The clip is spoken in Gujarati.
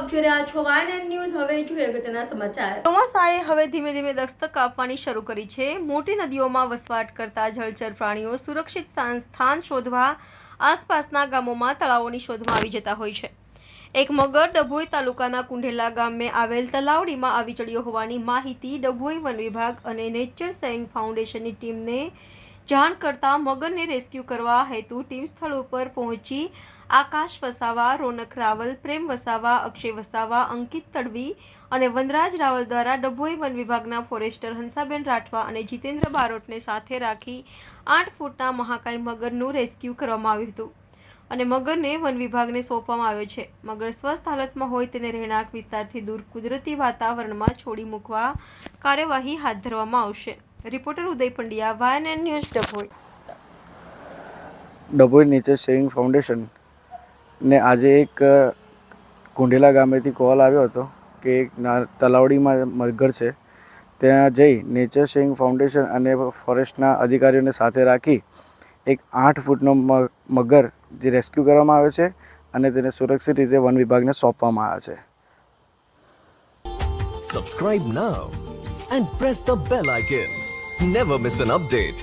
આપ જોઈ રહ્યા છો YNN ન્યૂઝ। હવે જોઈએ અગત્યના સમાચાર। ચોમાસાએ હવે ધીમે ધીમે દસ્તક આપવાની શરૂ કરી છે। મોટી નદીઓમાં વસવાટ કરતા જળચર પ્રાણીઓ સુરક્ષિત સ્થાન શોધવા આસપાસના ગામોમાં તળાવોની શોધમાં આવી જતા હોય છે। એક મગર ડભોઈ તાલુકાના કુંઢેલા ગામે આવેલ તલાવડીમાં આવી ચડ્યો હોવાની માહિતી ડભોઈ વન વિભાગ અને નેચર સેવિંગ ફાઉન્ડેશનની ટીમને જાણ કરતા મગરને રેસ્ક્યુ કરવા હેતુ ટીમ સ્થળ ઉપર પહોંચી આકાશ વસાવા, રોનક રાવલ, પ્રેમ વસાવા, અક્ષય વસાવા, અંકિત તડવી અને વનરાજ રાવલ દ્વારા ડભોઈ વન વિભાગના ફોરેસ્ટર હંસાબેન રાઠવા અને જીતેન્દ્ર બારોટને સાથે રાખી 8 ફૂટના મહાકાય મગરનું રેસ્ક્યુ કરવામાં આવ્યું હતું અને મગરને વન વિભાગને સોંપવામાં આવ્યો છે। મગર સ્વસ્થ હાલતમાં હોય તેને રહેણાંક વિસ્તારથી દૂર કુદરતી વાતાવરણમાં છોડી મૂકવા કાર્યવાહી હાથ ધરવામાં આવશે। Reporter Uday Pandya, YNN news, Dabhoi. Dabhoi nature saving foundation ને આજે એક કુંઢેલા ગામેથી કોલ આવ્યો હતો કે એક તલાવડીમાં મગર છે। ત્યાં જઈ નેચર સેવિંગ ફાઉન્ડેશન અને ફોરેસ્ટના અધિકારીઓને સાથે રાખી એક 8 ફૂટનો મગર જે રેસ્ક્યુ કરવામાં આવે છે અને તેને સુરક્ષિત રીતે વન વિભાગને સોંપવામાં આવે છે। Subscribe now and press the bell icon. Never miss an update.